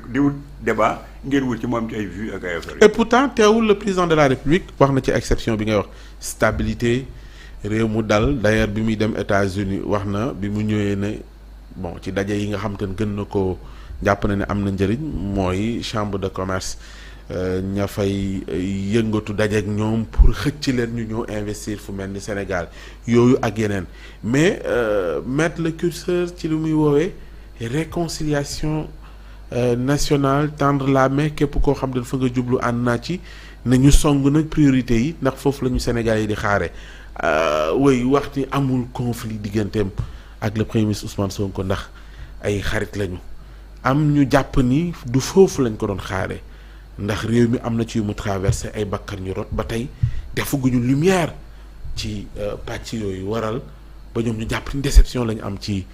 di wut débat ngeen wut ci moom ci ay vues ak ay affaires. et pourtant teewul le président de la république wax na ci exception bi ngay wax stabilité réew mu dal d'ailleurs bi muy dem États-Unis wax na bi mu ñëwee ne bon ci daje yi nga xam te ne gën na ko jàpp na ne am na njëriñ mooy chambre de commerce ña fay yëngatu dajeek ñoom pour xëcc leen ñu ñëw investir fu mel ni Sénégal yooyu ak yeneen mais mettre le curseur ci li muy woowee réconciliation nationale tendre la main képp koo xam ne dafa nga jublu ànd naa ci nañu song nag priorité yi ndax foofu la ñu Sénégal yi di xaare way wax ni amul conflit digganteem ak le premier ministre Ousmane Sonko ndax ay xarit lañu am ñu jàpp ni du foofu lañ ko doon xaare ndax réew mi am na ci yu mu traversé ay bakkan ñu rot ba tey defaguñu lumière ci pàcc yooyu waral ba ñoom ñu jàpp ni déception lañu am ci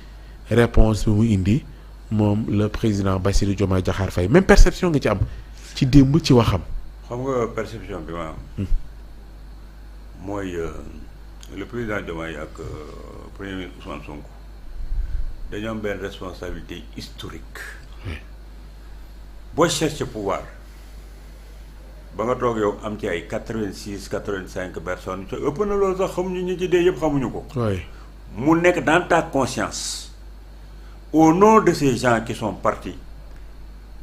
réponse bi mu indi moom le président Bassirou Diomaye Diakhar Faye même perception nga ci am ci démb ci waxam. xam nga perception bi ma am. mooy le président Diomaye ak premier ministre Ousmane Sonko dañoo am benn responsabilité historique. boo chercher pouvoir. ba nga toog yow am ci ay 86 85 personnes te ëpp na loolu sax xamuñu ñi ci dee yëpp xamuñu ko. mu nekk dans ta conscience au nom de ces gens qui sont partis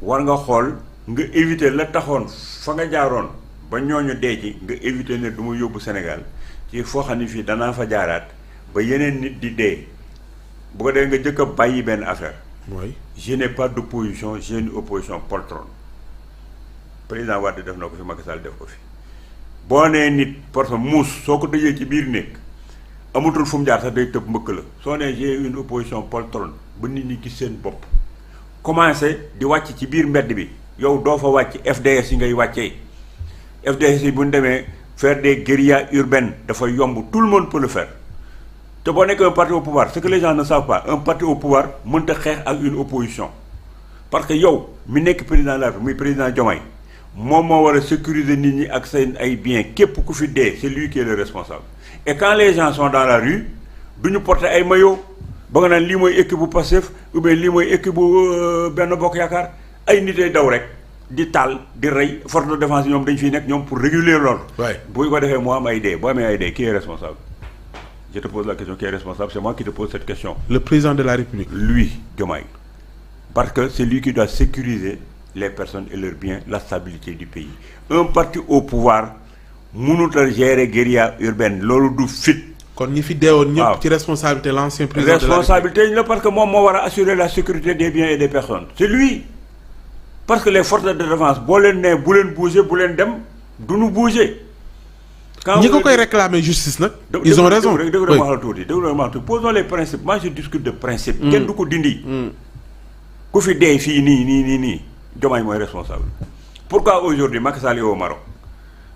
war nga xool nga éviter la taxoon fa nga jaaroon ba ñooñu dee ci nga éviter ne du ma yóbbu Sénégal ci foo xam ne fii danaa fa jaaraat ba yeneen nit di dee bu ko dee nga jëkk a bàyyi benn affaire. oui je n'ai pas d'opposition j'ai une opposition poltronne. président Wade def na ko fi Macky Sall def ko fi boo nee nit parce que muus soo ko tëjee ci biir néeg amatul fu mu jaar sax day tëb mbëkk la soo nee j'ai une opposition poltronne ba nit ñi gis seen bopp commencé di wàcc ci biir mbedd bi yow doo fa wàcc FDS yi ngay wàccee FDS yi bu ñu demee faire des guérillas urbaines dafa yomb tout le monde peut le faire te boo nekk un parti au pouvoir ce que les gens ne savent pas un parti au pouvoir mënta xeex ak une opposition parce que yow mi nekk président de la République muy président Diomaye moom moo war a sécuriser nit ñi ak seen ay biens képp ku fi dee c'est lui qui est le responsable et quand les gens sont dans la rue du ñu porter ay maillot ba nga naan lii mooy équipe bu Pastef ou bien lii mooy équipe bu Benno Bokk Yaakaar ay nit ay daw rek di taal di rey force de défense ñoom dañ fiy nekk ñoom pour réguler loolu. bu ko defee moo am ay dee boo amee ay dee qui est responsable je te pose la question qui est responsable c'est moi qui te pose cette question. le président de la République. lui Diomaye parce que c'est lui qui doit sécuriser les personnes et leurs biens, la stabilité du pays. Un parti au pouvoir mënut a gérer guérilla urbaine loolu du fit. kon ñi fi deewoon ñëpp ci responsabilité l'ancien président de la responsabilité la parce que moom moo war a assurer la sécurité des biens et des personnes. c'est lui parce que les forces de défense boo leen nee bu leen bouger bu leen dem du ñu bouger. ñi ko koy réclamer justice nag. ils ont raison dégg nga ma wax tuuti dégg nga ma wax tuuti posons les principes moi je discute de principe. kenn du ko dindi. ku fi dee fii nii. Diomaye mooy responsable pourquoi aujourd'hui Macky Sall est au Maroc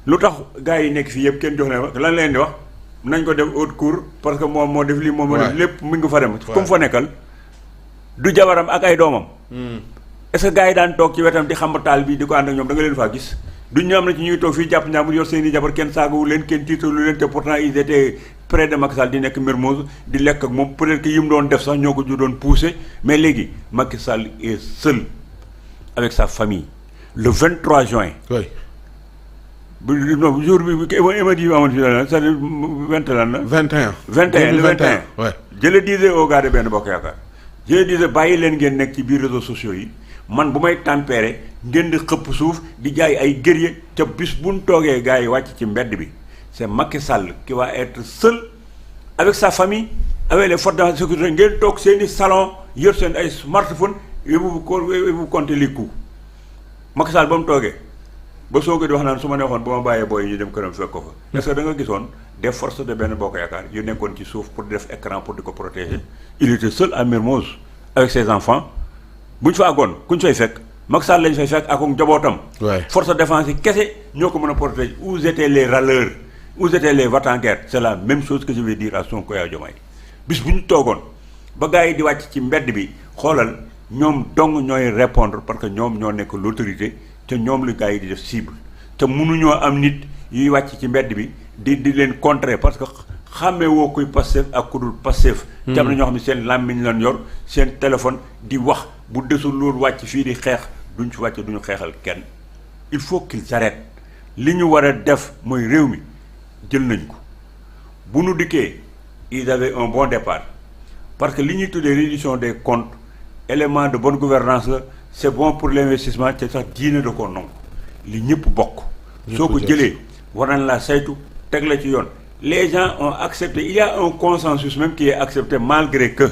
lu tax gars yi nekk fii yëpp kenn jox leen wax lan leen di wax nañ ko def haute cour parce que moom moo def lii moom moo def lépp mu ngi fa dem comme fa nekkal du jabaram ak ay doomam est-ce que gars yi daan toog ci wetam di xam taal bi di ko ànd ak ñoom da nga leen faa gis duñ ñu am na ci ñuy toog fii jàpp ñaar mu yor seen i jabar kenn saagawu leen kenn tiitalu leen te pourtant ils étaient près de Macky Sall di nekk Mermoz di lekk ak moom peut-être que yi mu doon def sax ñoo ko ju doon poussé mais léegi Macky Sall est seul avec sa famille le 23 juin. oui. non jour bi émédi yi amoon fii la c'est-à-dire 21. 21. oui. je le disais au gars de Benno Bokk Yaakaar je le disais bàyyi leen ngeen nekk ci biir réseaux sociaux yi man bu may tempérer ngeen di xëpp suuf di jaay ay guerrier te bis bu ñu toogee gars yi wàcc ci mbedd bi c'est Macky Sall qui va être seul avec sa famille avec les forces de sécurité ngeen toog seeni salon yor seen ay smartphone et vous comptez les coups Macky Sall ba mu toogee ba soo ko di wax naan su ma neexoon ba ma bàyyee booy ñu dem këram fekk ko fa. est-ce que da nga gisoon des forces de Benno Bokk Yaakaar yu nekkoon ci suuf pour def écran pour di ko protéger il était seul à Mermoz avec ses enfants bu ñu fa àggoon ku ñu fay fekk Macky Sall lañ fay fekk ak njabootam. force de défense yi kese ñoo ko mën a protéger où étaient les râleurs où étaient les va-t-en-guerre c'est la même chose que je vais dire à Sonko et à Diomaye bis bu ñu toogoon ba gars yi di wàcc ci mbedd bi xoolal. ñoom dong ñooy répondre parce que ñoom ñoo nekk l'autorité te ñoom la gars yi di def cible te mënuñoo am nit yuy wàcc ci mbedd bi di leen contrer parce que xàmmee woo kuy Pastef ak ku dul Pastef te am na ñoo xam ne seen làmmiñ lañ yor seen téléphone di wax bu desul loolu wàcc fii di xeex duñ ci wàcc duñu xeexal kenn il faut qu'ils arrêtent li ñu war a def mooy réew mi jël nañ ko bu nu dikkee ils avaient un bon départ parce que li ñuy tuddee reddition des comptes élément de bonne gouvernance la c'est bon pour l'investissement te sax diine da koo nangu li ñëpp bokk soo ko jëlee war nañ la saytu teg la ci yoon les gens ont accepté il y a un consensus même qui est accepté malgré que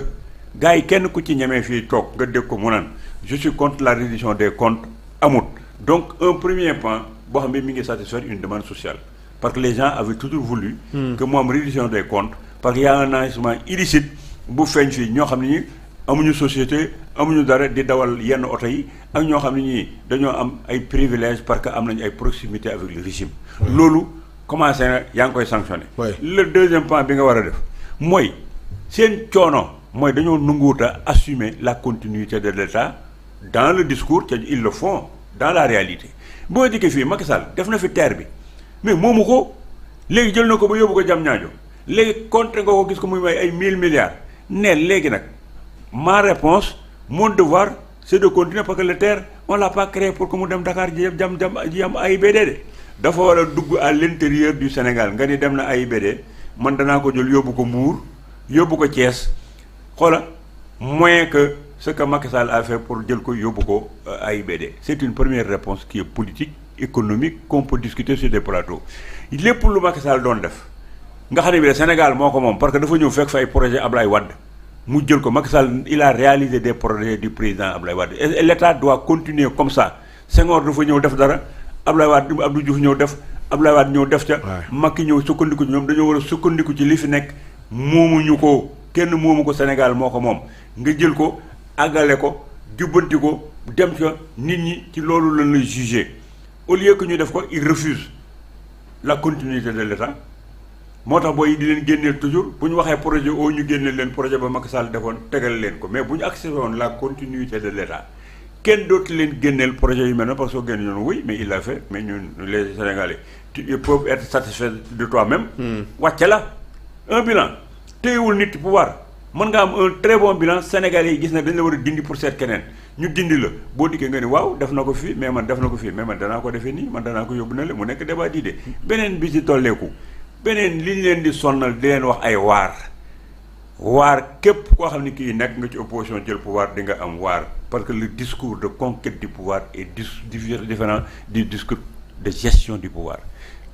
gars yi kenn ku ci ñemee fii toog nga dégg ko mu naan je suis contre la reddition des comptes amut donc un premier point boo xam ne mi ngi satisfaire une demande sociale parce que les gens avaient toujours voulu que mu am reddition des comptes parce qu'il y a un enrichissement illicite bu feeñ fii ñoo xam ne ñi amuñu société amuñu dara di dawal yenn oto yi ak ñoo xam ne ñii dañoo am ay privilèges parce que am nañu ay proximité avec le régime loolu commencé na yaa ngi koy sanctionné le deuxième point bi nga war a def mooy seen coono mooy dañoo nanguwut a assumer la continuité de l'État dans le discours te ils le font dans la réalité boo dikkee fii Macky Sall def na fi terre bi mais moomu ko léegi jël na ko ba yóbbu ko jam ñaajo léegi compté nga ko gis ko muy may ay 1000 milliards ne léegi nag ma réponse mon devoir c'est de continuer parce que le terre on l'a pas créé pour que mu dem Dakar ji am AIBD de dafa war a dugg à l'intérieur du Sénégal nga ni dem na AIBD man danaa ko jël yóbbu ko Mbour yóbbu ko Thiès xoola moins que ce que Macky Sall a fait pour jël ko yóbbu ko AIBD c'est une première réponse qui est politique économique qu'on peut discuter sur des plateaux lépp lu Macky Sall doon def nga xam ne bi Sénégal moo ko moom parce que dafa ñëw fekk fa ay projet Ablaye Wade mu jël ko Macky Sall il a réalisé des projets du président Ablaye Wade et l'État doit continuer comme ça Senghor dafa ñëw def dara Ablaye Wade Abdou Diouf ñëw def Ablaye Wade ñëw def ca Macky ñëw sukkandiku ci ñoom dañoo war a sukkandiku ci li fi nekk moomuñu ko kenn moomu ko Sénégal moo ko moom nga jël ko àggale ko jubbanti ko dem ca nit ñi ci loolu lañ lay juger au lieu que ñu def ko il refuse la continuité de l'État moo tax booy di leen génneel toujours bu ñu waxee projet oo ñu génneel leen projet ba Macky Sall defoon tegal leen ko mais bu ñu accepté woon la continuité de l'État kenn dootu leen génneel projet yu mel noonu parce que soo génne ñoonu oui mais il l'a fait mais ñun les Sénégalais ils peuvent être satisfaits de toi-même wàcce la un bilan téyewul nit pouvoir mën nga am un très bon bilan Sénégalais yi gis na dañ la war a dindi pour seet keneen ñu dindi la boo dikkee nga ni waaw def na ko fii mais man def na ko fii mais man danaa ko defee nii man danaa ko yóbbu na le mu nekk débat d'idées beneen bi ci tolleeku beneen li ñu leen di sonnal di leen wax ay waar képp koo xam ne kii nekk nga ci opposition jël pouvoir di nga am waar parce que le discours de conquête du pouvoir est différent du discours de gestion du pouvoir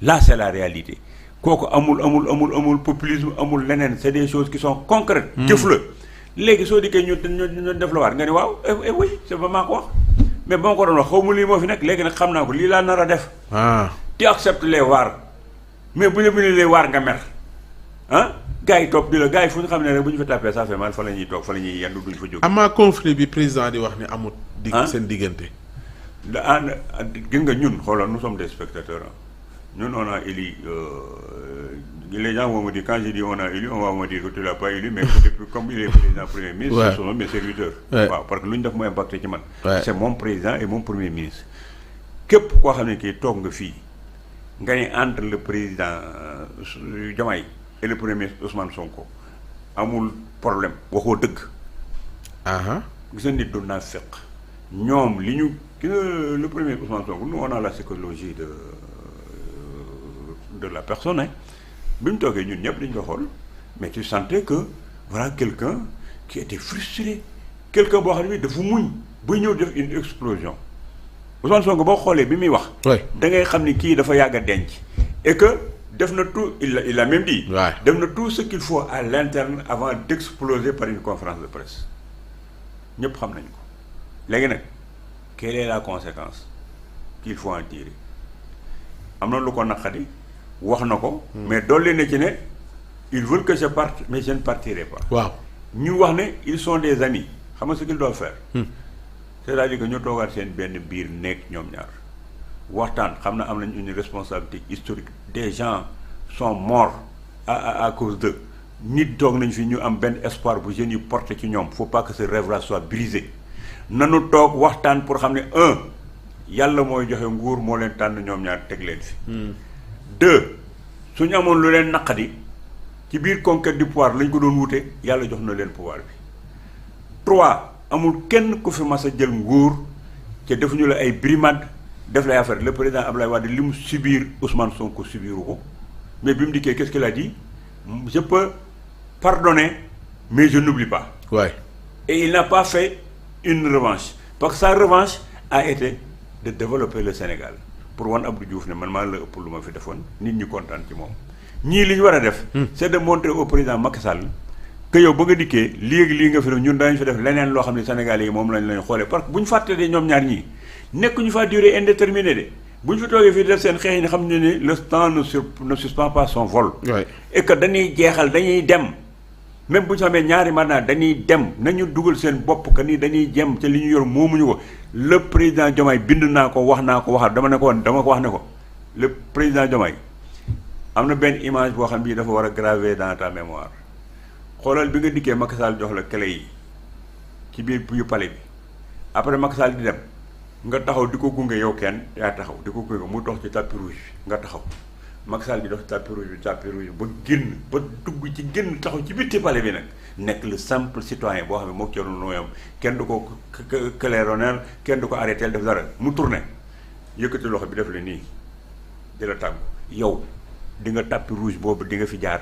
là c'est la réalité kooku amul populisme amul leneen c'est des choses qui sont concrètes jëf la léegi soo dikkee ñu def la waar nga ni waaw oui c'est ba maa ko wax mais ba ma ko doon wax xaw ma lii moo fi nekk léegi nag xam naa ko lii laa nar a def tu acceptes les waar mais bu ñu lee waar nga mer gars yi topp di la gars yi fu ñu xam ne rek bu ñu fa tapé ça fait mal fa la ñuy toog fa la ñuy yendu duñ fa jóg. amaa conflit bi président di wax ni amut. seen diggante. gis nga ñun xoolal nous sommes des spectateurs ñun on a élu les gens vont me dire quand je dis on a élu on va me dire que tu l'as pas élu mais comme il est président premier ministre. ce sont mes serviteurs. waaw parce que lu ñu def mu impacté ci man. c'est mon président et mon premier ministre. képp koo xam ne kii toog nga fii nga ne entre le président Diomaye et le premier ministre Ousmane Sonko amul problème waxoo dëgg. gis nga nit doon naa fekk ñoom li ñu le premier ministre Ousmane Sonko nous on a la psychologie de la personne bi mu toogee ñun ñëpp dañu ko xool mais tu sentais que voilà quelqu'un qui était frustré quelqu'un boo xam ne dafa muñ ba ñëw def une explosion Ousmane Sonko boo xoolee bi muy wax. da ngay xam ni kii dafa yàgg a denc et que. def na tout il a même dit. def na tout ce qu'il faut à l'interne avant d'exploser par une conférence de presse ñëpp xam nañu ko léegi nag quelle est la conséquence qu'il faut en tirer am na lu ko naqadi wax na ko. mais dolli na ci ne ils veulent que je parte mais je ne partirai pas. waaw ñu wax ne ils sont des amis xam nga ce qu'ils doivent faire. c'est-à-dire que ñu toogaat seen benn biir nekk ñoom ñaar. waxtaan xam na am nañu une responsabilité historique des gens sont morts à cause de nit toog nañ fi ñu am benn espoir bu jeunes yi porté ci ñoom faut pas que ce rêve-là soit brisé nanu toog waxtaan pour xam ne yàlla mooy joxe nguur moo leen tànn ñoom ñaar teg leen fi. 2 suñu amoon lu leen naqadi ci biir conquête du pouvoir lañ ko doon wute yàlla jox na leen pouvoir bi. 3 amul kenn ku fi mas a jël nguur te defuñu la ay brimade def lay affaire le président Abdoulaye Wade li mu subir Ousmane Sonko subiru ko mais bi mu dikkee qu'est-ce qu'il a dit je peux pardonner mais je n'oublie pas. Ouais. Et il n'a pas fait une revanche parce que sa revanche a été de développer le Sénégal pour wan Abdou Diouf ne man maa la ëpp lu ma fi defoon nit ñi kontaan ci moom ñii li ñu war a def. c'est de montrer au président Macky Sall que yow ba nga dikkee lii nga fi def ñun daañu fi def leneen loo xam ne Sénégalais yi moom lañ xoolee parce que bu ñu fàtte de ñoom ñaar ñii nekk ñu faa durée indéterminée de bu ñu fi toogee fii def seen xeex yi xam ne ni le temps ne suspend pas son vol. Ouais. Et que dañuy jeexal dañuy dem. même bu ñu xamee ñaari maanaam dañuy dem nañu dugal seen bopp que ni dañuy jëm ca li ñu yor moomuñu ko le président Diomaye bind naa ko waxaat dama ko wax ne ko le président Diomaye am na benn image boo xam bii dafa war a graver dans ta mémoire xoolal bi nga dikkee Macky Sall jox la clé yi ci biir yu palais bi après Macky Sall di dem nga taxaw di ko gunge yow kenn yaa taxaw di ko gunge mu dox ci tapis rouge nga taxaw Macky Sall di dox tapis rouge ba génn ba dugg ci génn taxaw ci bitti palais bi nag nekk le simple citoyen boo xam ne moo coono nooyam kenn du ko claironner kenn du ko arrêté def dara mu tourné yëkkati loxo bi def la nii di la tàggu yow di nga tapis rouge boobu di nga fi jaar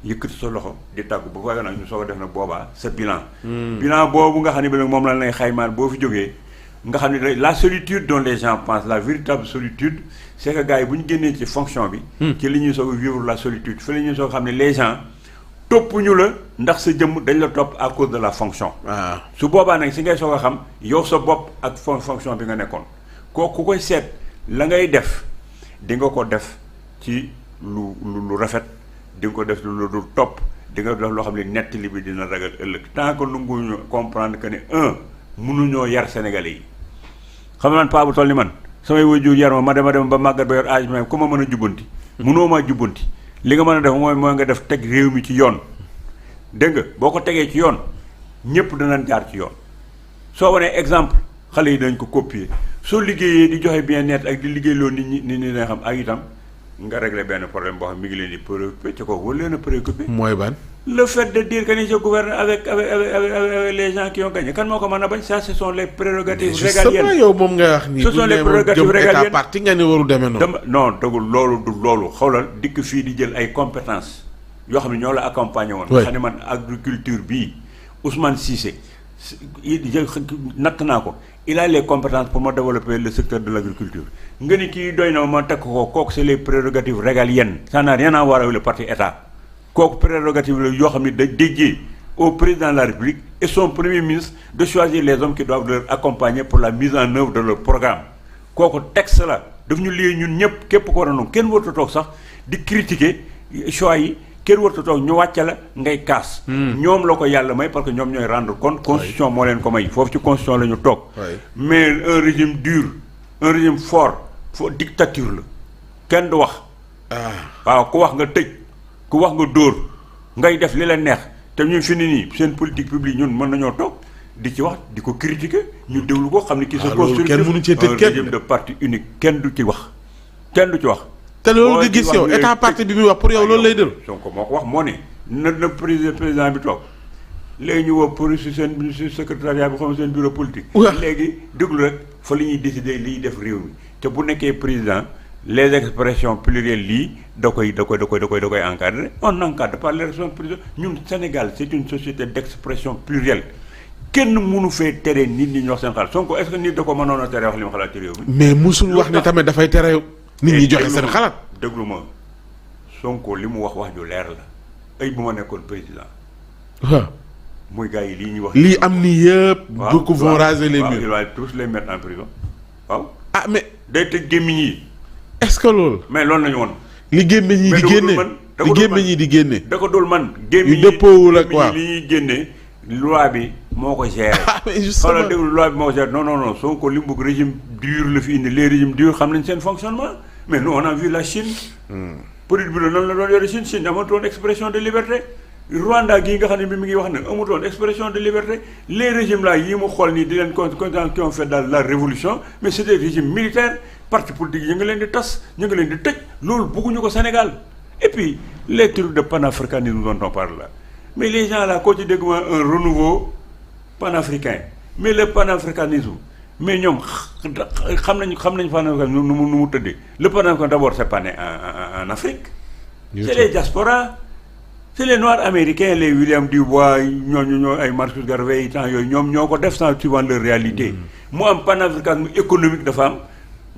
yëkkati sa loxo di tàggu bu ko nag ñu soog a def nag boobaa sa bilan. bilan boobu nga xam ne bi nag moom la lay xaymaal boo fi jógee nga xam ne la solitude dont les gens pensent la véritable solitude c'est que gars yi bu ñu génnee ci fonction bi. ci li ñuy soog a vivre la solitude fi la ñuy soog a xam ne les gens toppuñu la ndax sa jëmm dañ la topp à cause de la fonction. waaw su boobaa nag si ngay soog a xam yow sa bopp ak fonction bi nga nekkoon kooku ku koy seet la ngay def di nga ko def ci lu rafet di nga ko def lu dul topp di nga def loo xam ne nettali bi dina ragal ëllëg tant que nanguñu comprendre que ne mënuñoo yar Sénégalais yi xam man paa bu toll ni man samay waajur yar ma dem ba màggat ba yor âge même ku ma mën a jubbanti mënoo maa jubbanti li nga mën a def mooy nga def teg réew mi ci yoon dégg nga boo ko tegee ci yoon ñëpp danañ jaar ci yoon soo wanee exemple xale yi dañ ko copier soo liggéeyee di joxe bien-être ak di liggéeyloo nit ñi nga xam ak itam nga régler benn problème boo xam mi ngi leen di préoccupé ci kooku war leen a préoccupé. mooy ban. le fait de dire que ni je gouverne avec les gens qui ont gagné kan moo ko mën a bañ ça ce sont les prérogatives régaliennes. justement yow moom nga wax nii. ce sont les prérogatives régaliennes parti nga ne waru demee noonu. non dëggul loolu du loolu xoolal dikk fii di jël ay compétences yoo xam ne ñoo la accompagné woon. nga xam ne man agriculture bii Ousmane Cissé natt naa ko il a les compétences pour ma développer le secteur de l'agriculture nga ni kii doy na ma teg ko kooku c'est les prérogatives régaliennes ça n'a rien à voir avec le parti état kooku prérogative la yoo xam ne da dédié au président de la République et son premier ministre de choisir les hommes qui doivent leur accompagner pour la mise en œuvre de leur programme kooku texte la daf ñu lii ñun ñëpp képp ko war a noonu kenn warut a toog sax di critiquer choix yi kenn warut a toog ñu wàcce la ngay kaas. ñoom la ko yàlla may parce que ñoom ñooy rendre compte constitution moo leen ko may foofu ci constitution la ñu toog. mais un régime dur un régime fort foo dictature la kenn du wax. waaw ku wax nga tëj ku wax nga dóor ngay def li la neex te ñun fi ni nii seen politique publique ñun mën nañoo toog di ci wax di ko critiquer ñu déglu ko xam ne kii sa constructif un régime de parti unique kenn du ci wax kenn du ci wax. te loolu nga gis yow état parti bi muy wax pour yow loolu lay dël. Sonko moo ko wax moo ne na président bi toog léegi ñu woo pour si seen secrétariat bi xam seen bureau politique. léegi déglu rek fa li ñuy décider liy def réew mi te bu nekkee président les expressions plurielles lii da koy encadrer on n'encadre pas les expressions plurielles ñun Sénégal c'est une société d'expression plurielle kenn mënu fee tere nit ñi ñu wax seen xalaat Sonko est-ce que nit da ko mënoon a tere wax li mu xalaat ci réew mi. mais musul wax ne tamit dafay tere nit ñi joxe seen xalaat. déglu ma Sonko li mu wax ju leer la ay bu ma nekkoon président. waaw. muy gars yi lii ñuy wax. lii am ni yëpp. beaucoup vont raser les murs. il va tous les mettre en prison waaw. ah mais. day tëj gémmiñ yi. est-ce que loolu. mais loolu nañu woon. li gémmiñ yi di génne li gémmiñ yi di génne. da ko dul man. gémmiñ yi dëppoowul ak waaw li ñuy génne loi bi moo ko géré. ah mais justement xoolal déglu loi bi moo ko géré non Sonko li mu bëgg régime dur la fi indi les régimes durs xam nañ seen fonctionnement mais nous on a vu la Chine. politique bi la nan la doon yore Chine amatoon expression de liberté. Rwanda gii nga xam ne bi mi ngi wax ne amutoon expression de liberté les régimes là yi mu xool nii di leen qui ont fait dans la révolution mais c'est des régimes militaires parti politique yi ñu ngi leen di tas ñu ngi leen di tëj loolu bëgguñu ko Sénégal et puis les trucs de panafricanisme dont on parle là mais les gens là koo ci dégg un renouveau panafricain mais le panafricanisme mais ñoom xam nañu panafricanisme nu mu tëddee. Le panafricanisme d'abord c'est pas né en Afrique. C'est les diasporas. C'est les Noirs américains, les William Dubois, ay Marcus Garvey temps yooyu ñoom ñoo ko def sans suivant leur réalité. mu am panafricanisme économique dafa am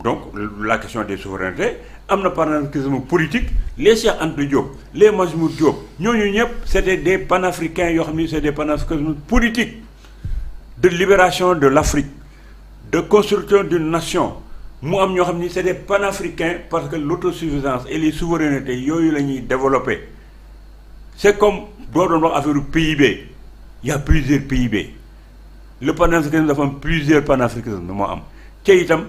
donc la question des souverainetés am na panafricanisme politique les Cheikh Anta Diop les Majmout Diop ñooñu ñëpp c'était des panafricains yoo xam ni c'est des panafricanisme politique de libération de l'Afrique, de construction d'une nation. mu am ñoo xam ni c'est des panafricains parce que l'autosuffisance et les souverainetés yooyu la ñuy développer. C'est comme boo doon wax affaire PIB il y a plusieurs PIB le panafricanisme dafa am plusieurs panafricanisme moo am ca itam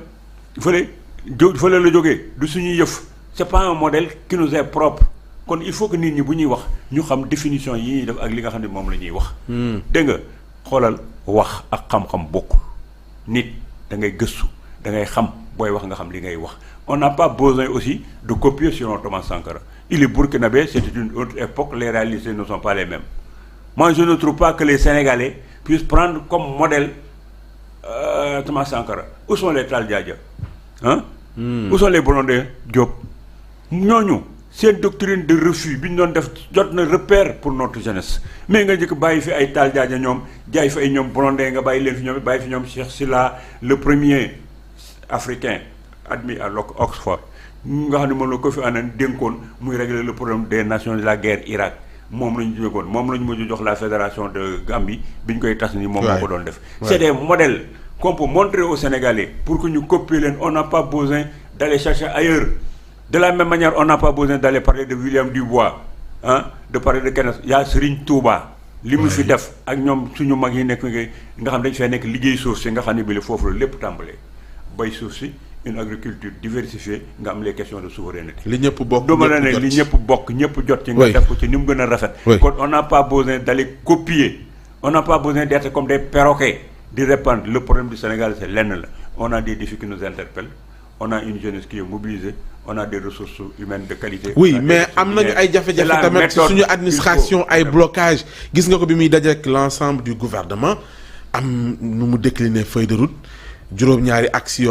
fële la jógee du suñuy yëf c'est pas un modèle qui nous est propre kon il faut que nit ñi bu ñuy wax ñu xam définition yi ñuy def ak li nga xam ne moom la ñuy wax. dégg nga xoolal wax ak xam-xam bokkul nit da ngay gëstu da ngay xam booy wax nga xam li ngay wax on n'a pas besoin aussi de copier sur Thomas Sankara. Il est burkinabé, c'était une autre époque, les réalités ne sont pas les mêmes. Moi, je ne trouve pas que les Sénégalais puissent prendre comme modèle Thomas Sankara. Où sont les Tal Diadia hein? Où sont les Blondin Diop ñooñu seen doctrine de refus bi ñu doon def jot na repère pour notre jeunesse mais nga njëkk bàyyi fi ay Tal Diadia ñoom jaay fi ay ñoom Blondin nga bàyyi leen fi ñoom bàyyi fi ñoom Cheikh Sylla le premier africain admis à Oxford. nga xam ne moom la ko fi àndan dénkoon muy régler le problème des nations de la guerre Irak moom la ñu jógoon moom la ñu mujj jox la fédération de Gambie bi ñu koy tas ni moom moo ko doon def. C'est des modèles qu'on peut montrer aux Sénégalais pour que ñu copier leen. On n'a pas besoin d'aller chercher ailleurs. De la même manière on n'a pas besoin d'aller parler de William Dubois de parler de kenn yaa Serigne Touba. li mu fi def ak ñoom suñu mag yi nekk nga xam dañu fay nekk liggéey suuf si nga xam ne bi foofu la lépp tàmbalee bay suuf si. Une agriculture diversifiée nga am les questions de souveraineté. li ñëpp bokk duma la ne li ñëpp bokk ñëpp jot ci nga def ko ci ni mu gën a rafet. kon on n'a pas besoin d'aller copier on n'a pas besoin d'être comme des perroquets di répandre le problème du Sénégal c'est lenn la on a des défis qui nous interpellent on a une jeunesse qui est mobilisée on a des ressources humaines de qualité. oui mais am nañu ay jafe-jafe tamit suñu administration ay blocage gis nga ko bi muy dajeek l'ensemble du gouvernement am nu mu décliner feuille de route juróom-ñaari action